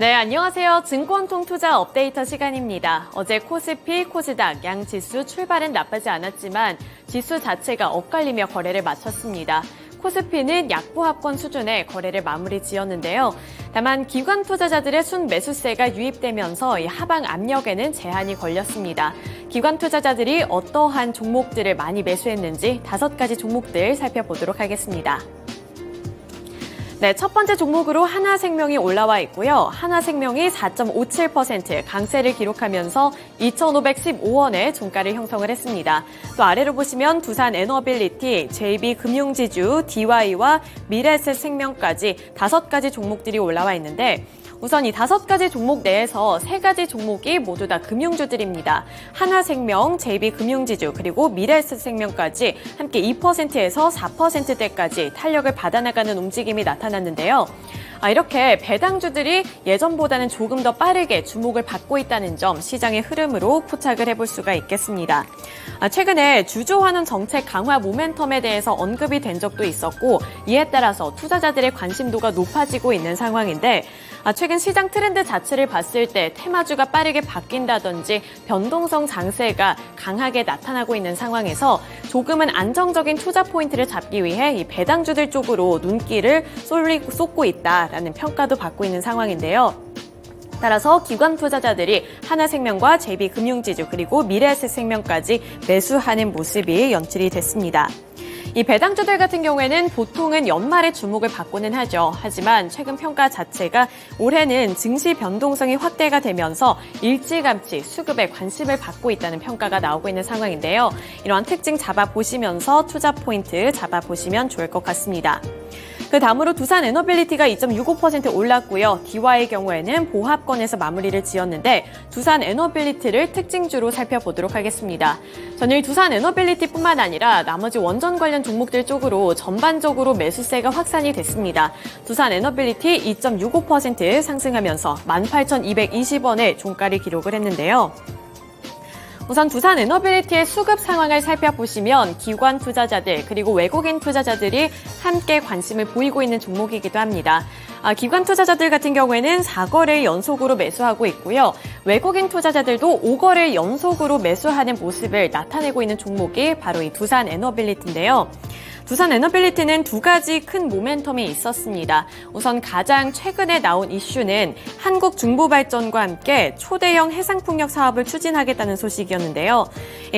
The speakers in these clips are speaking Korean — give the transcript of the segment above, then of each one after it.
네, 안녕하세요. 증권통투자 업데이터 시간입니다. 어제 코스피, 코스닥 양 지수 출발은 나쁘지 않았지만 지수 자체가 엇갈리며 거래를 마쳤습니다. 코스피는 약보합권 수준의 거래를 마무리 지었는데요. 다만 기관 투자자들의 순매수세가 유입되면서 이 하방 압력에는 제한이 걸렸습니다. 기관 투자자들이 어떠한 종목들을 많이 매수했는지 5가지 종목들 살펴보도록 하겠습니다. 네, 첫 번째 종목으로 하나생명이 올라와 있고요. 하나생명이 4.57% 강세를 기록하면서 2,515원의 종가를 형성을 했습니다. 또 아래로 보시면 두산에너빌리티, JB금융지주, DY와 미래에셋생명까지 5가지 종목들이 올라와 있는데 우선 이 5가지 종목 내에서 3가지 종목이 모두 다 금융주들입니다. 하나생명, JB금융지주, 그리고 미래에셋생명까지 함께 2%에서 4%대까지 탄력을 받아나가는 움직임이 나타났는데요. 이렇게 배당주들이 예전보다는 조금 더 빠르게 주목을 받고 있다는 점 시장의 흐름으로 포착을 해볼 수가 있겠습니다. 최근에 주주환원 정책 강화 모멘텀에 대해서 언급이 된 적도 있었고 이에 따라서 투자자들의 관심도가 높아지고 있는 상황인데 최근 시장 트렌드 자체를 봤을 때 테마주가 빠르게 바뀐다든지 변동성 장세가 강하게 나타나고 있는 상황에서 조금은 안정적인 투자 포인트를 잡기 위해 이 배당주들 쪽으로 눈길을 쏟고 있다라는 평가도 받고 있는 상황인데요. 따라서 기관 투자자들이 하나생명과 JB금융지주 그리고 미래에셋생명까지 매수하는 모습이 연출이 됐습니다. 이 배당주들 같은 경우에는 보통은 연말에 주목을 받고는 하죠. 하지만 최근 평가 자체가 올해는 증시 변동성이 확대가 되면서 일찌감치 수급에 관심을 받고 있다는 평가가 나오고 있는 상황인데요. 이러한 특징 잡아보시면서 투자 포인트 잡아보시면 좋을 것 같습니다. 그 다음으로 두산에너빌리티가 2.65% 올랐고요. DY의 경우에는 보합권에서 마무리를 지었는데 두산에너빌리티를 특징주로 살펴보도록 하겠습니다. 전일 두산에너빌리티뿐만 아니라 나머지 원전 관련 종목들 쪽으로 전반적으로 매수세가 확산이 됐습니다. 두산에너빌리티 2.65% 상승하면서 18,220원의 종가를 기록을 했는데요. 우선 두산에너빌리티의 수급 상황을 살펴보시면 기관 투자자들 그리고 외국인 투자자들이 함께 관심을 보이고 있는 종목이기도 합니다. 기관 투자자들 같은 경우에는 4거래일 연속으로 매수하고 있고요. 외국인 투자자들도 5거래일 연속으로 매수하는 모습을 나타내고 있는 종목이 바로 이 두산에너빌리티인데요. 두산에너빌리티는 2가지 큰 모멘텀이 있었습니다. 우선 가장 최근에 나온 이슈는 한국중부발전과 함께 초대형 해상풍력 사업을 추진하겠다는 소식이었는데요.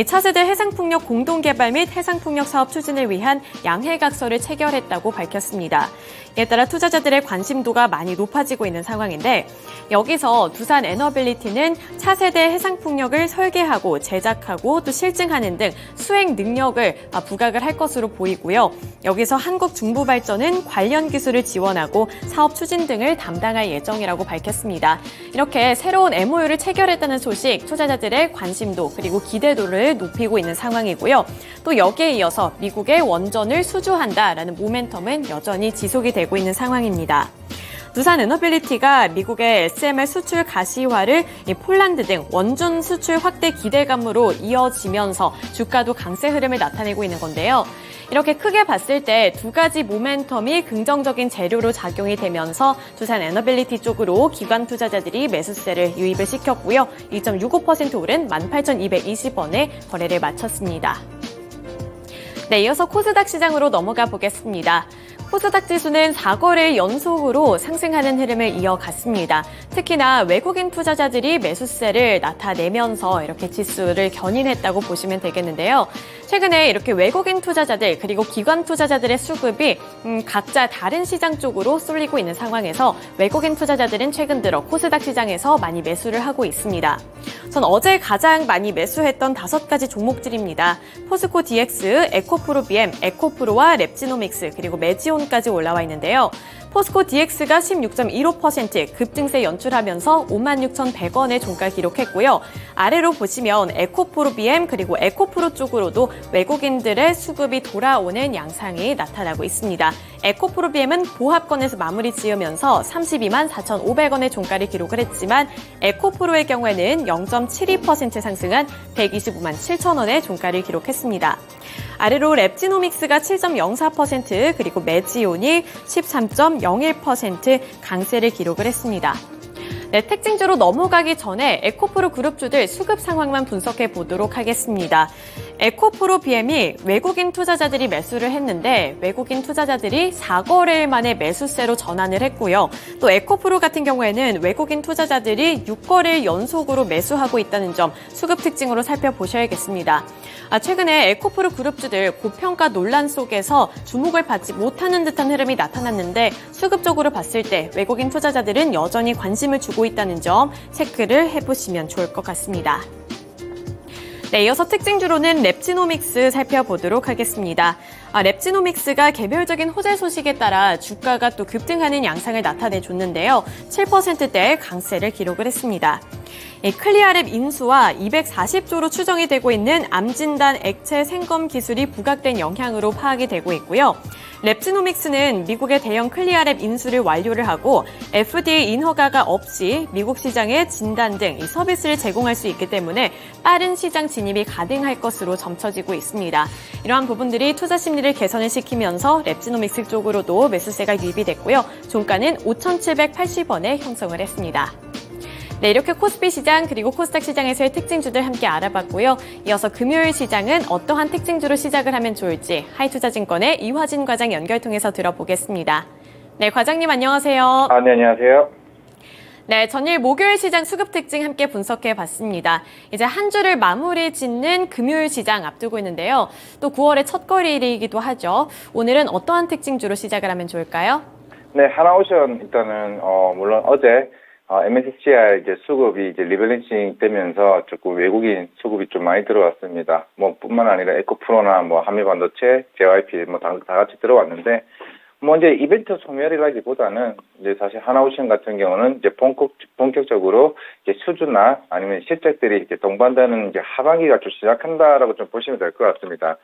차세대 해상풍력 공동개발 및 해상풍력 사업 추진을 위한 양해각서를 체결했다고 밝혔습니다. 이에 따라 투자자들의 관심도가 많이 높아지고 있는 상황인데 여기서 두산에너빌리티는 차세대 해상풍력을 설계하고 제작하고 또 실증하는 등 수행 능력을 부각을 할 것으로 보이고요. 여기서 한국중부발전은 관련 기술을 지원하고 사업 추진 등을 담당할 예정이라고 밝혔습니다. 이렇게 새로운 MOU를 체결했다는 소식, 투자자들의 관심도 그리고 기대도를 높이고 있는 상황이고요. 또 여기에 이어서 미국의 원전을 수주한다라는 모멘텀은 여전히 지속이 되고 있는 상황입니다. 두산에너빌리티가 미국의 SMR 수출 가시화를 폴란드 등 원전 수출 확대 기대감으로 이어지면서 주가도 강세 흐름을 나타내고 있는 건데요. 이렇게 크게 봤을 때 2가지 모멘텀이 긍정적인 재료로 작용이 되면서 두산에너빌리티 쪽으로 기관 투자자들이 매수세를 유입을 시켰고요. 2.65% 오른 18,220원에 거래를 마쳤습니다. 네, 이어서 코스닥 시장으로 넘어가 보겠습니다. 코스닥 지수는 4거래일 연속으로 상승하는 흐름을 이어갔습니다. 특히나 외국인 투자자들이 매수세를 나타내면서 이렇게 지수를 견인했다고 보시면 되겠는데요. 최근에 이렇게 외국인 투자자들 그리고 기관 투자자들의 수급이 각자 다른 시장 쪽으로 쏠리고 있는 상황에서 외국인 투자자들은 최근 들어 코스닥 시장에서 많이 매수를 하고 있습니다. 전 어제 가장 많이 매수했던 5가지 종목들입니다. 포스코 DX, 에코프로비엠, 에코프로와 랩지노믹스 그리고 매지온까지 올라와 있는데요. 포스코 DX가 16.15% 급등세 연출하면서 56,100원의 종가 기록했고요. 아래로 보시면 에코프로비엠 그리고 에코프로 쪽으로도 외국인들의 수급이 돌아오는 양상이 나타나고 있습니다. 에코프로비엠은 보합권에서 마무리 지으면서 32만 4,500원의 종가를 기록을 했지만 에코프로의 경우에는 0.72% 상승한 125만 7천원의 종가를 기록했습니다. 아래로 랩지노믹스가 7.04% 그리고 매지온이 13.01% 강세를 기록을 했습니다. 네, 특징주로 넘어가기 전에 에코프로 그룹주들 수급 상황만 분석해 보도록 하겠습니다. 에코프로 BM이 외국인 투자자들이 매수를 했는데 외국인 투자자들이 4거래일 만에 매수세로 전환을 했고요. 또 에코프로 같은 경우에는 외국인 투자자들이 6거래일 연속으로 매수하고 있다는 점 수급 특징으로 살펴보셔야겠습니다. 최근에 에코프로 그룹주들 고평가 논란 속에서 주목을 받지 못하는 듯한 흐름이 나타났는데 수급적으로 봤을 때 외국인 투자자들은 여전히 관심을 주고 있다는 점 체크를 해보시면 좋을 것 같습니다. 네, 이어서 특징주로는 랩지노믹스 살펴보도록 하겠습니다. 랩지노믹스가 개별적인 호재 소식에 따라 주가가 또 급등하는 양상을 나타내줬는데요. 7%대의 강세를 기록을 했습니다. 클리아랩 인수와 240조로 추정이 되고 있는 암진단 액체 생검 기술이 부각된 영향으로 파악이 되고 있고요. 랩지노믹스는 미국의 대형 클리아랩 인수를 완료를 하고 FDA 인허가가 없이 미국 시장에 진단 등 이 서비스를 제공할 수 있기 때문에 빠른 시장 진입이 가능할 것으로 점쳐지고 있습니다. 이러한 부분들이 투자 심리를 개선을 시키면서 랩지노믹스 쪽으로도 매수세가 유입이 됐고요. 종가는 5,780원에 형성을 했습니다. 네, 이렇게 코스피 시장 그리고 코스닥 시장에서의 특징주들 함께 알아봤고요. 이어서 금요일 시장은 어떠한 특징주로 시작을 하면 좋을지 하이투자증권의 이화진 과장 연결 통해서 들어보겠습니다. 네, 과장님 안녕하세요. 네, 안녕하세요. 네, 전일 목요일 시장 수급 특징 함께 분석해 봤습니다. 이제 한 주를 마무리 짓는 금요일 시장 앞두고 있는데요. 또 9월의 첫 거래일이기도 하죠. 오늘은 어떠한 특징주로 시작을 하면 좋을까요? 네, 하나오션 일단은 물론 어제 MSCI 이제 수급이 이제 리밸런싱 되면서 조금 외국인 수급이 좀 많이 들어왔습니다. 뭐 뿐만 아니라 에코프로나 뭐 한미반도체, JYP 뭐 다 같이 들어왔는데 뭐 이제 이벤트 소멸이라기보다는 이제 사실 하나오션 같은 경우는 이제 본격적으로 이제 수주나 아니면 실적들이 이렇게 동반되는 이제 하반기가 좀 시작한다라고 좀 보시면 될 것 같습니다.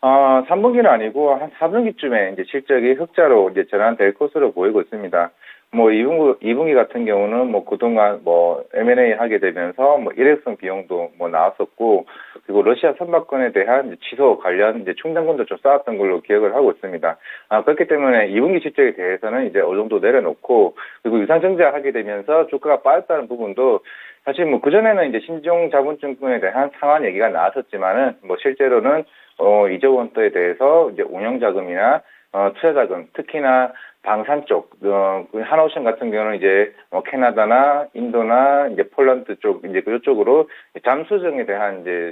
3분기는 아니고 한 4분기쯤에 이제 실적이 흑자로 이제 전환될 것으로 보이고 있습니다. 뭐 2분기 같은 경우는 뭐 그동안 뭐 M&A 하게 되면서 뭐 일회성 비용도 뭐 나왔었고 그리고 러시아 선박권에 대한 이제 취소 관련 이제 충당금도 좀 쌓았던 걸로 기억을 하고 있습니다. 그렇기 때문에 2분기 실적에 대해서는 이제 어느 정도 내려놓고 그리고 유상증자 하게 되면서 주가가 빠졌다는 부분도 사실 뭐 그전에는 이제 신종자본증권에 대한 상한 얘기가 나왔었지만은 뭐 실제로는 2조 원대에 대해서 이제 운영자금이나 투자자금, 특히나 방산 쪽, 하나오션 같은 경우는 이제 캐나다나 인도나 이제 폴란드 쪽, 이제 그쪽으로 잠수정에 대한 이제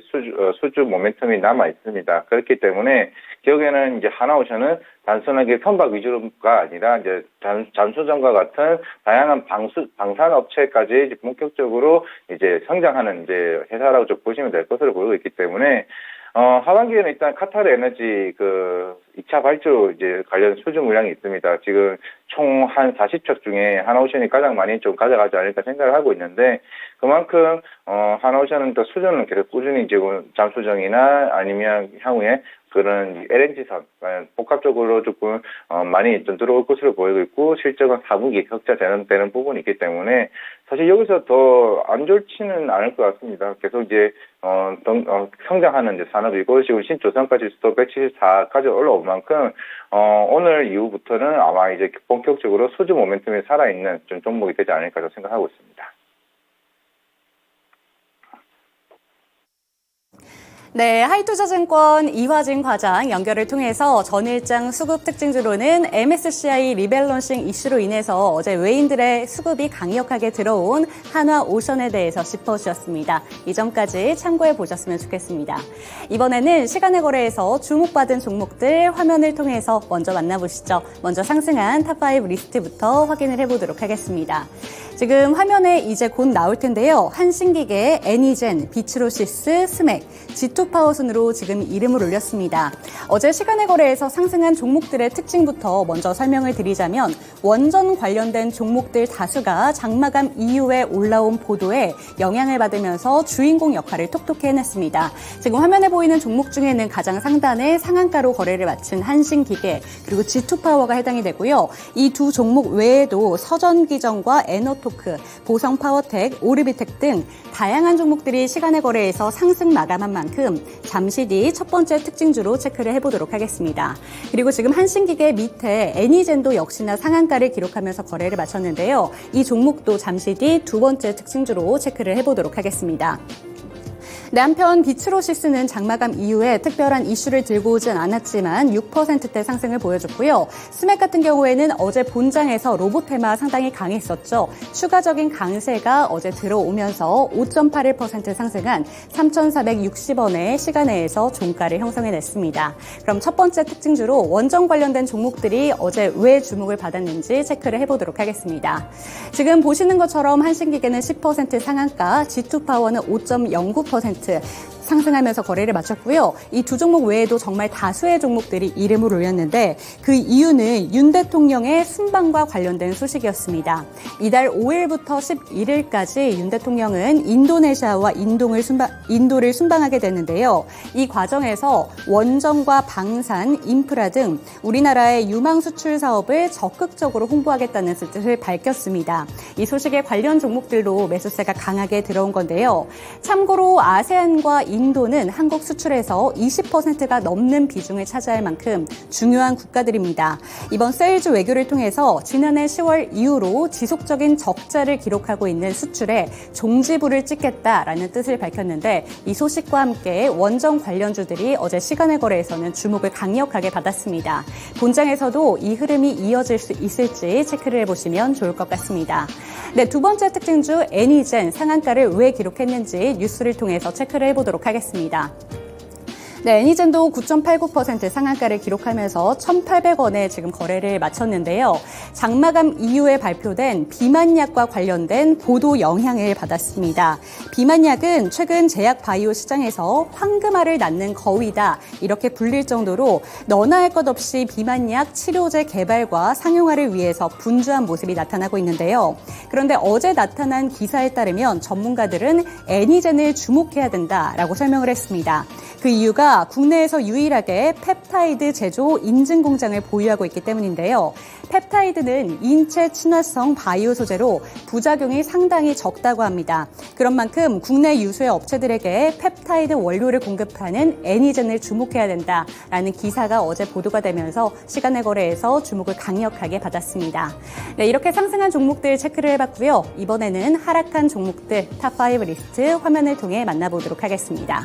수주 모멘텀이 남아 있습니다. 그렇기 때문에 결국에는 이제 하나오션은 단순하게 선박 위주가 아니라 이제 잠수정과 같은 다양한 방산 업체까지 이제 본격적으로 이제 성장하는 이제 회사라고 좀 보시면 될 것으로 보이고 있기 때문에 하반기에는 일단 카타르 에너지 2차 발주 이제 관련 수주 물량이 있습니다. 지금 총 한 40척 중에 하나오션이 가장 많이 좀 가져가지 않을까 생각을 하고 있는데 그만큼 하나오션은 또 수주는 계속 꾸준히 지금 잠수정이나 아니면 향후에 그런 LNG선 복합적으로 조금 많이 좀 들어올 것으로 보이고 있고 실적은 4분기 흑자 되는 부분이 있기 때문에 사실 여기서 더 안 좋지는 않을 것 같습니다. 계속 이제 성장하는 이제 산업이고 지금 신조선가 지수도 174까지 올라온 만큼 오늘 이후부터는 아마 이제 본격적으로 수주 모멘텀이 살아있는 좀 종목이 되지 않을까 생각하고 있습니다. 네, 하이투자증권 이화진 과장 연결을 통해서 전일장 수급 특징주로는 MSCI 리밸런싱 이슈로 인해서 어제 외인들의 수급이 강력하게 들어온 한화오션에 대해서 짚어주셨습니다. 이 점까지 참고해 보셨으면 좋겠습니다. 이번에는 시간의 거래에서 주목받은 종목들 화면을 통해서 먼저 만나보시죠. 먼저 상승한 탑5 리스트부터 확인을 해보도록 하겠습니다. 지금 화면에 이제 곧 나올 텐데요. 한신기계, 애니젠, 비츠로시스, 스맥, G2파워 순으로 지금 이름을 올렸습니다. 어제 시간의 거래에서 상승한 종목들의 특징부터 먼저 설명을 드리자면 원전 관련된 종목들 다수가 장마감 이후에 올라온 보도에 영향을 받으면서 주인공 역할을 톡톡히 해냈습니다. 지금 화면에 보이는 종목 중에는 가장 상단에 상한가로 거래를 마친 한신기계 그리고 G2파워가 해당이 되고요. 이 두 종목 외에도 서전기전과 에너톡 하이테크, 보성 파워텍, 오르비텍 등 다양한 종목들이 시간의 거래에서 상승 마감한 만큼 잠시 뒤 첫 번째 특징주로 체크를 해보도록 하겠습니다. 그리고 지금 한신기계 밑에 애니젠도 역시나 상한가를 기록하면서 거래를 마쳤는데요. 이 종목도 잠시 뒤 두 번째 특징주로 체크를 해보도록 하겠습니다. 네, 한편 비츠로시스는 장마감 이후에 특별한 이슈를 들고 오진 않았지만 6%대 상승을 보여줬고요. 스맥 같은 경우에는 어제 본장에서 로봇 테마 상당히 강했었죠. 추가적인 강세가 어제 들어오면서 5.81% 상승한 3,460원의 시간내에서 종가를 형성해냈습니다. 그럼 첫 번째 특징주로 원전 관련된 종목들이 어제 왜 주목을 받았는지 체크를 해보도록 하겠습니다. 지금 보시는 것처럼 한신기계는 10% 상한가, G2파워는 5.09% 상승하면서 거래를 마쳤고요. 이 두 종목 외에도 정말 다수의 종목들이 이름을 올렸는데 그 이유는 윤 대통령의 순방과 관련된 소식이었습니다. 이달 5일부터 11일까지 윤 대통령은 인도네시아와 인도를 순방하게 됐는데요. 이 과정에서 원전과 방산, 인프라 등 우리나라의 유망 수출 사업을 적극적으로 홍보하겠다는 뜻을 밝혔습니다. 이 소식에 관련 종목들도 매수세가 강하게 들어온 건데요. 참고로 아세안과 인도는 한국 수출에서 20%가 넘는 비중을 차지할 만큼 중요한 국가들입니다. 이번 세일즈 외교를 통해서 지난해 10월 이후로 지속적인 적자를 기록하고 있는 수출에 종지부를 찍겠다라는 뜻을 밝혔는데 이 소식과 함께 원전 관련주들이 어제 시간의 거래에서는 주목을 강력하게 받았습니다. 본장에서도 이 흐름이 이어질 수 있을지 체크를 해보시면 좋을 것 같습니다. 네, 두 번째 특징주 애니젠 상한가를 왜 기록했는지 뉴스를 통해서 체크를 해보도록 하겠습니다. 네, 애니젠도 9.89% 상한가를 기록하면서 1,800원에 지금 거래를 마쳤는데요. 장마감 이후에 발표된 비만약과 관련된 보도 영향을 받았습니다. 비만약은 최근 제약 바이오 시장에서 황금알을 낳는 거위다 이렇게 불릴 정도로 너나 할 것 없이 비만약 치료제 개발과 상용화를 위해서 분주한 모습이 나타나고 있는데요. 그런데 어제 나타난 기사에 따르면 전문가들은 애니젠을 주목해야 된다라고 설명을 했습니다. 그 이유가 국내에서 유일하게 펩타이드 제조 인증 공장을 보유하고 있기 때문인데요. 펩타이드는 인체 친화성 바이오 소재로 부작용이 상당히 적다고 합니다. 그런 만큼 국내 유수의 업체들에게 펩타이드 원료를 공급하는 애니젠을 주목해야 된다라는 기사가 어제 보도가 되면서 시간의 거래에서 주목을 강력하게 받았습니다. 네, 이렇게 상승한 종목들 체크를 해봤고요. 이번에는 하락한 종목들 탑5 리스트 화면을 통해 만나보도록 하겠습니다.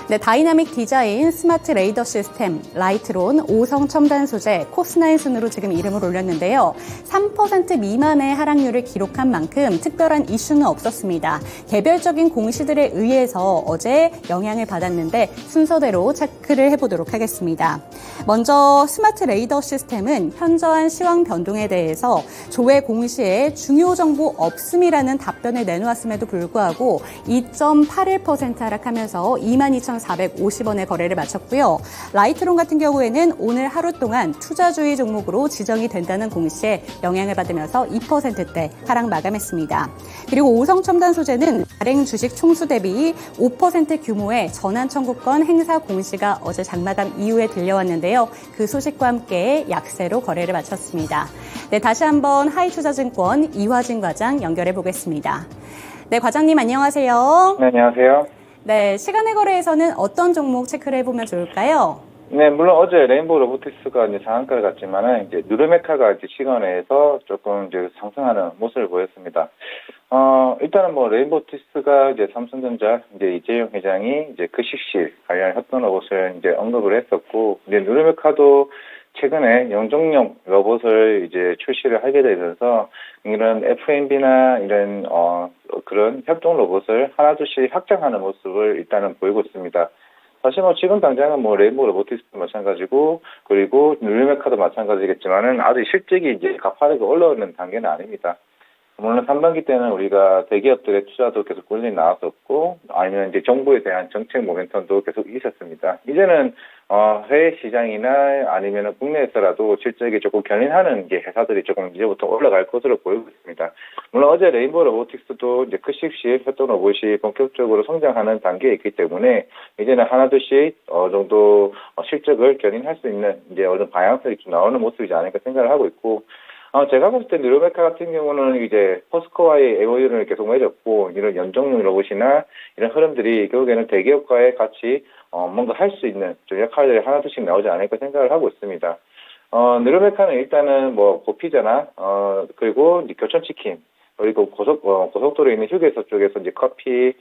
네, 다이나믹 디자인, 스마트 레이더 시스템, 라이트론, 오성 첨단 소재, 코스나인 순으로 지금 이름을 올렸는데요. 3% 미만의 하락률을 기록한 만큼 특별한 이슈는 없었습니다. 개별적인 공시들에 의해서 어제 영향을 받았는데 순서대로 체크를 해보도록 하겠습니다. 먼저 스마트 레이더 시스템은 현저한 시황 변동에 대해서 조회 공시에 중요 정보 없음이라는 답변을 내놓았음에도 불구하고 2.81% 하락하면서 22,450원의 거래를 마쳤고요. 라이트론 같은 경우에는 오늘 하루 동안 투자주의 종목으로 지정이 된다는 공시에 영향을 받으면서 2%대 하락 마감했습니다. 그리고 오성첨단 소재는 발행 주식 총수 대비 5% 규모의 전환 청구권 행사 공시가 어제 장마감 이후에 들려왔는데요. 그 소식과 함께 약세로 거래를 마쳤습니다. 네, 다시 한번 하이투자증권 이화진 과장 연결해 보겠습니다. 네, 과장님 안녕하세요. 네, 안녕하세요. 네, 시간의 거래에서는 어떤 종목 체크를 해보면 좋을까요? 네, 물론 어제 레인보우 로보틱스가 이제 상한가를 갔지만은 이제 누르메카가 이제 시간에서 조금 이제 상승하는 모습을 보였습니다. 일단은 뭐 레인보우 로보틱스가 이제 삼성전자 이제 이재용 회장이 이제 급식실 관련 협동 로봇을 이제 언급을 했었고, 이제 누르메카도 최근에 영종용 로봇을 이제 출시를 하게 되면서 이런 F&B나 이런 그런 협동 로봇을 하나둘씩 확장하는 모습을 일단은 보이고 있습니다. 사실 뭐 지금 당장은 뭐 레인보우 로보틱스도 마찬가지고 그리고 누르메카도 마찬가지겠지만은 아직 실적이 이제 가파르게 올라오는 단계는 아닙니다. 물론 상반기 때는 우리가 대기업들의 투자도 계속 꾸준히 나왔었고 아니면 이제 정부에 대한 정책 모멘텀도 계속 있었습니다. 이제는 해외 시장이나 아니면 국내에서라도 실적이 조금 견인하는 게 회사들이 조금 이제부터 올라갈 것으로 보이고 있습니다. 물론 어제 레인보우 로보틱스도 이제 급식실 협동 로봇이 본격적으로 성장하는 단계에 있기 때문에 이제는 하나둘씩 정도 실적을 견인할 수 있는 이제 어느 방향성이 좀 나오는 모습이지 않을까 생각을 하고 있고, 제가 봤을 때 뉴로메카 같은 경우는 이제 포스코와의 MOU를 계속 맺었고, 이런 연동형 로봇이나 이런 흐름들이 결국에는 대기업과의 같이 뭔가 할 수 있는 좀 역할들이 하나둘씩 나오지 않을까 생각을 하고 있습니다. 뉴로메카는 일단은 뭐 고피자나 그리고 이제 교촌치킨, 그리고 고속도로에 있는 휴게소 쪽에서 이제 커피,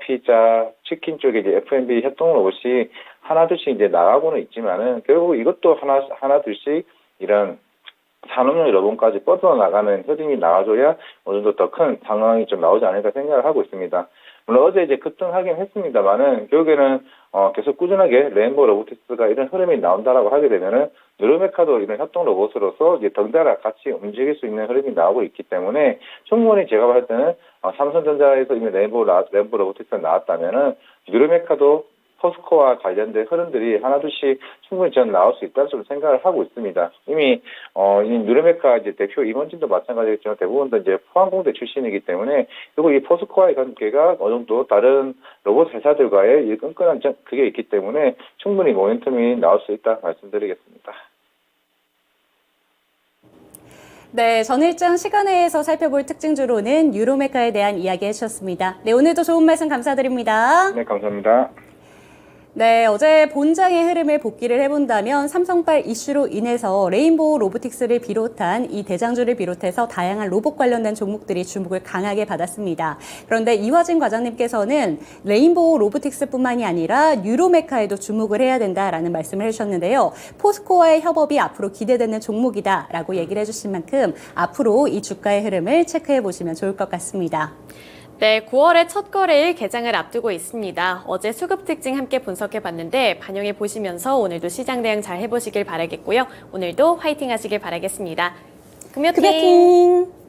피자, 치킨 쪽에 이제 F&B 협동 로봇이 하나둘씩 이제 나가고는 있지만은 결국 이것도 하나둘씩 이런 산업용 로봇까지 뻗어나가는 흐름이 나와줘야 어느 정도 더 큰 상황이 좀 나오지 않을까 생각을 하고 있습니다. 물론 어제 이제 급등하긴 했습니다만은 결국에는 계속 꾸준하게 레인보우 로보틱스가 이런 흐름이 나온다라고 하게 되면은 뉴로메카도 이런 협동 로봇으로서 이제 덩달아 같이 움직일 수 있는 흐름이 나오고 있기 때문에 충분히 제가 봤을 때는 삼성전자에서 이미 레인보우 로보틱스가 나왔다면은 뉴로메카도 포스코와 관련된 흐름들이 하나둘씩 충분히 저는 나올 수 있다고 좀 생각을 하고 있습니다. 이미 이 뉴로메카 이제 대표 임원진도 마찬가지겠지만 대부분 다 이제 포항공대 출신이기 때문에 그리고 이 포스코와의 관계가 어느 정도 다른 로봇 회사들과의 이 끈끈한 그게 있기 때문에 충분히 모멘텀이 나올 수 있다 말씀드리겠습니다. 네, 전일장 시간회에서 살펴볼 특징주로는 뉴로메카에 대한 이야기 해주셨습니다. 네, 오늘도 좋은 말씀 감사드립니다. 네, 감사합니다. 네, 어제 본장의 흐름을 복기를 해본다면 삼성발 이슈로 인해서 레인보우 로보틱스를 비롯한 이 대장주를 비롯해서 다양한 로봇 관련된 종목들이 주목을 강하게 받았습니다. 그런데 이화진 과장님께서는 레인보우 로보틱스뿐만이 아니라 뉴로메카에도 주목을 해야 된다라는 말씀을 해주셨는데요. 포스코와의 협업이 앞으로 기대되는 종목이다라고 얘기를 해주신 만큼 앞으로 이 주가의 흐름을 체크해 보시면 좋을 것 같습니다. 네, 9월의 첫 거래일 개장을 앞두고 있습니다. 어제 수급 특징 함께 분석해 봤는데 반영해 보시면서 오늘도 시장 대응 잘 해보시길 바라겠고요. 오늘도 화이팅 하시길 바라겠습니다. 금요팅!